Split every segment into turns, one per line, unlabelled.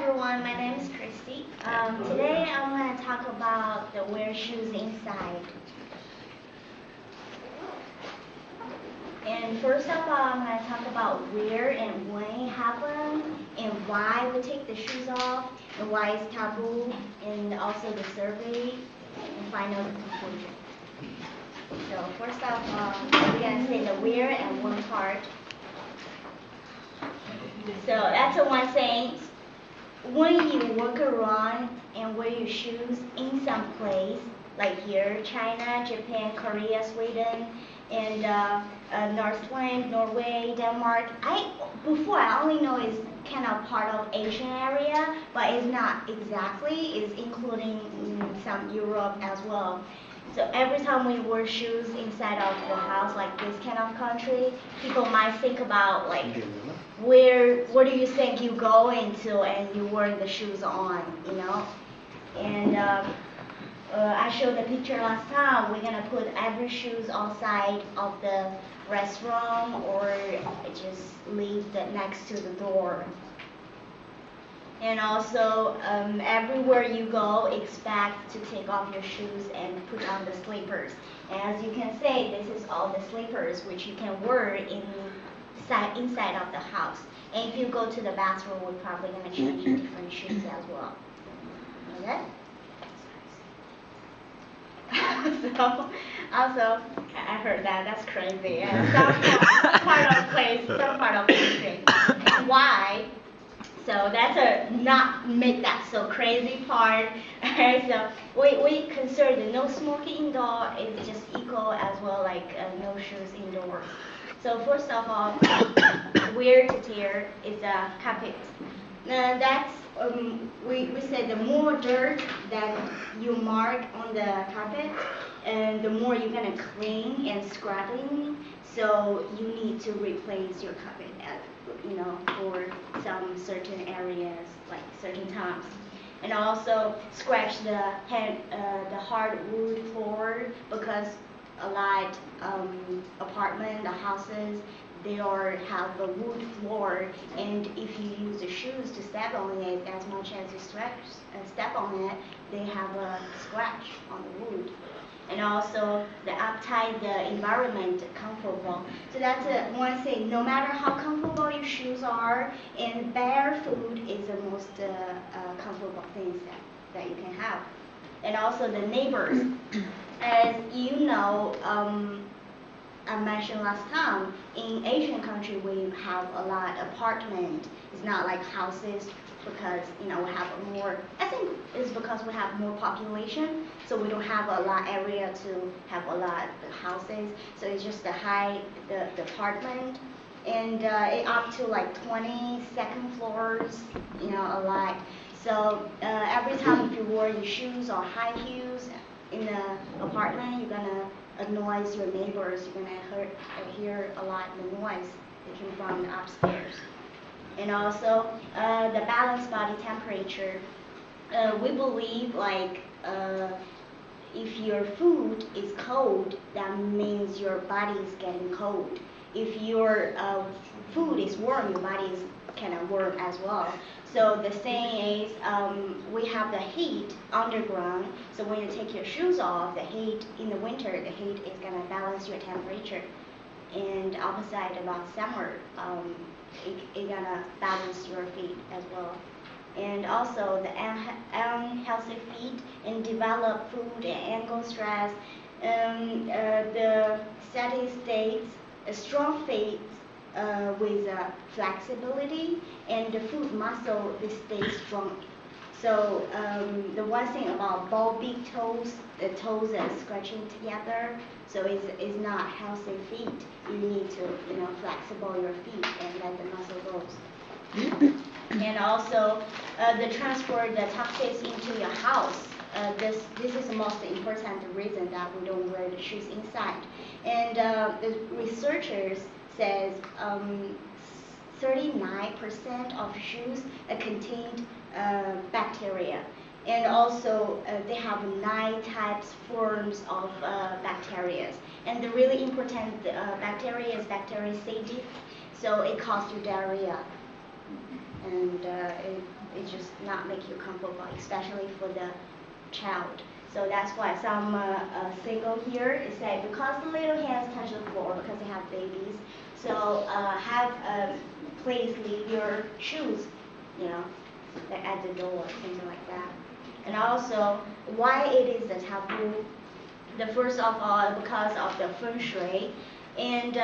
everyone, my name is Christy. Today I'm going to talk about the wear shoes inside. And first of all, I'm going to talk about where and when it happened, and why we take the shoes off, and why it's taboo, and also the survey, and final conclusion. So first off, we're going to say the where and when part. So that's the one saying. When you walk around and wear your shoes in some place, like here, China, Japan, Korea, Sweden, and Northland, Norway, Denmark. Before I only know it's kind of part of Asian area, but it's not exactly. It's including some Europe as well. So every time we wear shoes inside of the house, like this kind of country, people might think about like, where do you think you go into and you wear the shoes on, you know? And I showed the picture last time. We're gonna put every shoes outside of the restaurant or just leave that next to the door. And also, everywhere you go, expect to take off your shoes and put on the slippers. And as you can see, this is all the slippers which you can wear inside of the house. And if you go to the bathroom, we're probably going to change to different shoes as well. Okay? So, also, I heard that's crazy. And some part of place, some part of country. Why? So that's a not make that so crazy part. Alright, so we consider the no smoking indoor is just equal as well like no shoes indoors. So first of all, wear to tear is a carpet. That's we say the more dirt that you mark on the carpet, and the more you're gonna clean and scrubbing. So you need to replace your carpet at, for some certain areas, like certain times. And also scratch the hardwood floor because a lot apartment, the houses, they have a wood floor, and if you use the shoes to step on it, as much as you step on it, they have a scratch on the wood. And also the uptight, the environment comfortable. So that's one thing. No matter how comfortable your shoes are, and barefoot is the most comfortable things that you can have. And also the neighbors. As you know, I mentioned last time, in Asian country we have a lot of apartment. It's not like houses because we have more. I think it's because we have more population, so we don't have a lot area to have a lot of houses. So it's just the apartment, and it up to like 22nd floors, a lot. So every time if you wear your shoes or high heels in the apartment, you're gonna annoy your neighbors. You're gonna hear a lot of the noise that came from the upstairs. And also the balanced body temperature. We believe like if your food is cold, that means your body is getting cold. If your food is warm, your body is kind of warm as well. So the saying is, we have the heat underground. So when you take your shoes off, the heat in the winter, the heat is gonna balance your temperature. And opposite about summer, it's gonna balance your feet as well. And also the unhealthy feet and develop food and ankle stress. The steady states, strong feet with flexibility, and the foot muscle they stay strong. So the one thing about big toes, the toes are scratching together, so it's not healthy feet. You need to flexible your feet and let the muscle goes. And also the transfer the toxins into your house. This is the most important reason that we don't wear the shoes inside. And the researchers says 39% of shoes contained bacteria. And also they have 9 forms of bacteria. And the really important bacteria is bacteria C. So it causes you diarrhea. And it just not make you comfortable, especially for the child. So that's why some single here is that because the little hands touch the floor because they have babies, so have please leave your shoes, you know, like at the door, something like that. And also, why it is a taboo? The first of all, because of the feng shui, and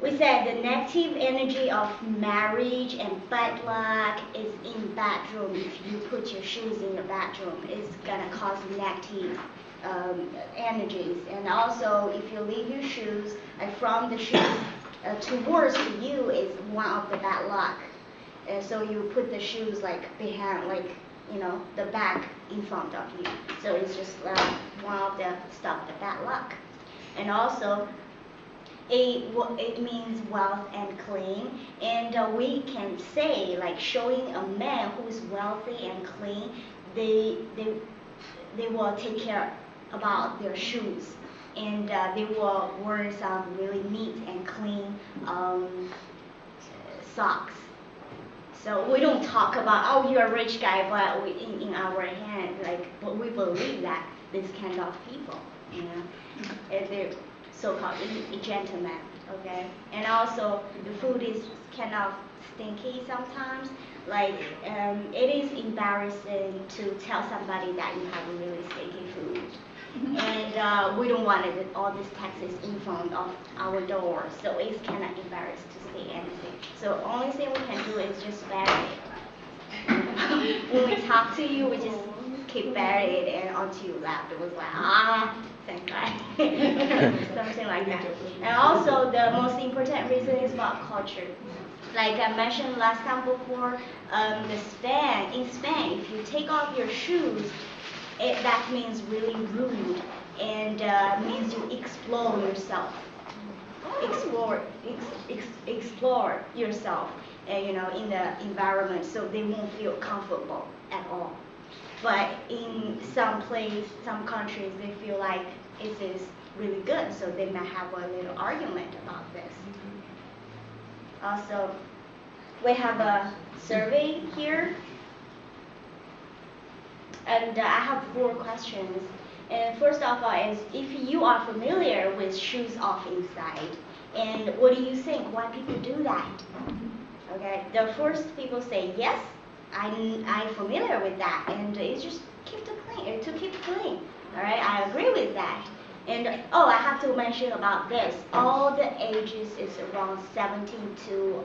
we said the negative energy of marriage and bad luck is in bedroom. If you put your shoes in your bedroom, it's gonna cause negative energies. And also, if you leave your shoes from the shoes towards you is one of the bad luck. And so you put the shoes like behind, like the back in front of you. So it's just one of the stuff, the bad luck. And also, it means wealth and clean, and we can say like showing a man who is wealthy and clean, they will take care about their shoes, and they will wear some really neat and clean socks. So we don't talk about, oh, you're a rich guy, but in our hand, like, but we believe that this kind of people, they're so-called gentlemen, okay? And also, the food is kind of stinky sometimes. Like, it is embarrassing to tell somebody that you have really stinky food. And we don't want all these taxes in front of our door, so it's kind of embarrassing to say anything. So only thing we can do is just bury it. When we talk to you, we just keep bury it, and until you laugh, it was like, thank God. Something like that. And also, the most important reason is about culture. Like I mentioned last time before, in Spain, if you take off your shoes, that means really rude, and means you explore yourself. Explore yourself, in the environment, so they won't feel comfortable at all. But in some countries, they feel like it is really good, so they might have a little argument about this. Also, we have a survey here, and I have 4 questions. And first of all is, if you are familiar with shoes off inside, and what do you think? Why people do that? Okay, the first people say yes. I'm familiar with that, and it's just to keep clean. All right, I agree with that. And I have to mention about this. All the ages is around 17 to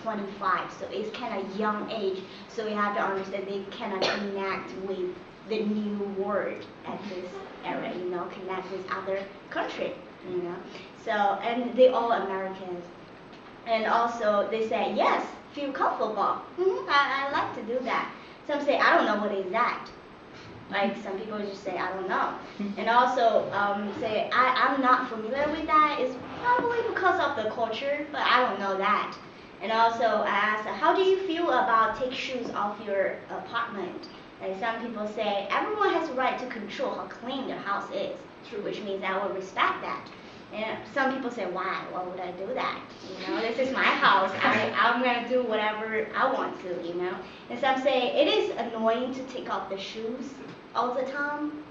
25, so it's kind of young age. So you have to understand they cannot connect with the new world at this era. Connect with other country. So, and they all Americans. And also they say yes, feel comfortable. I like to do that. Some say I don't know what is that. Like some people just say I don't know. And also say I'm not familiar with that. It's probably because of the culture, but I don't know that. And also I ask, how do you feel about take shoes off your apartment? And some people say everyone has a right to control how clean their house is. True. Which means I will respect that. And some people say, why? Why would I do that? This is my house. I'm going to do whatever I want to, And some say it is annoying to take off the shoes all the time.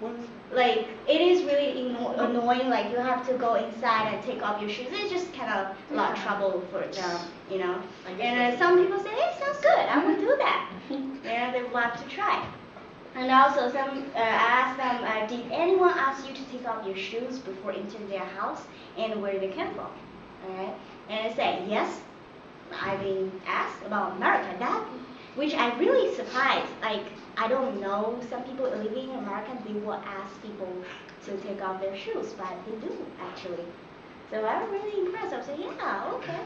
Like, it is really annoying. Like, you have to go inside and take off your shoes. It's just kind of a lot of trouble for them, And some people say, it sounds good. I would do that. They would love to try. And also, I asked them, did anyone ask you to take off your shoes before entering their house, and where they came from? All right? And I said, yes, I've been asked about America, which I really surprised. Like, I don't know, some people living in America, they will ask people to take off their shoes, but they do, actually. So I'm really impressed. I said, yeah, okay.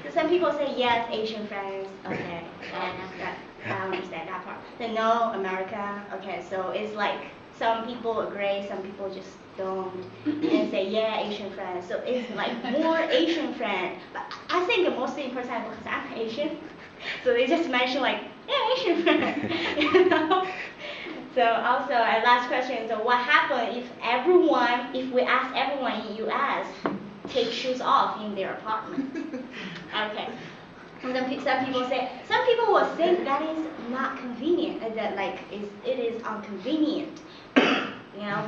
So some people say, yes, Asian friends, okay, I understand that part. Then no, America, okay, so it's like some people agree, some people just don't, and say, yeah, Asian friends. So it's like more Asian friends. But I think the most important because I'm Asian, so they just mention like, yeah, Asian friends. So also, our last question, so what happens if we ask everyone in U.S. take shoes off in their apartment? Okay. And then some people will think that is not convenient, that like it is inconvenient,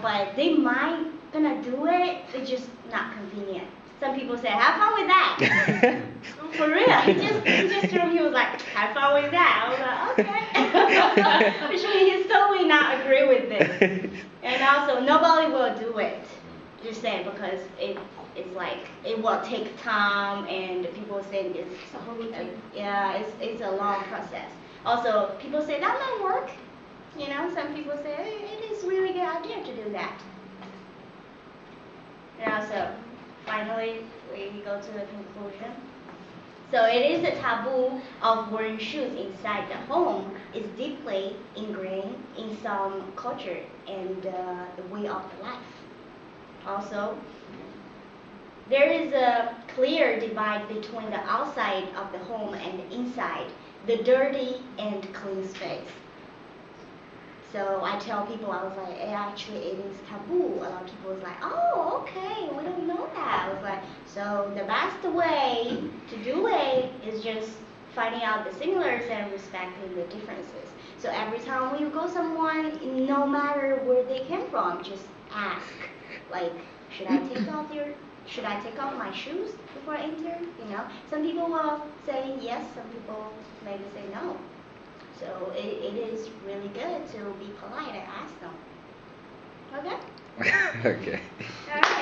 but they might gonna do it, it's just not convenient. Some people say, have fun with that. For real, he just told me, he was like, have fun with that. I was like, okay. Which means he's totally not agree with this. And also, nobody will do it. Just saying, because it's like, it will take time, and people think it's
a whole routine.
it's a long process. Also, people say that might work. Some people say, hey, it is really good idea to do that. So finally, we go to the conclusion. So it is a taboo of wearing shoes inside the home is deeply ingrained in some culture and the way of life. Also, there is a clear divide between the outside of the home and the inside, the dirty and clean space. So I tell people, I was like, actually it is taboo. A lot of people was like, oh, okay, we don't know that. I was like, so the best way to do it is just finding out the similars and respecting the differences. So every time we go someone, no matter where they came from, just ask, like, should I take off my shoes before I enter? Some people will say yes, some people maybe say no. So it is really good to be polite and ask them. Okay?
Okay.
All right.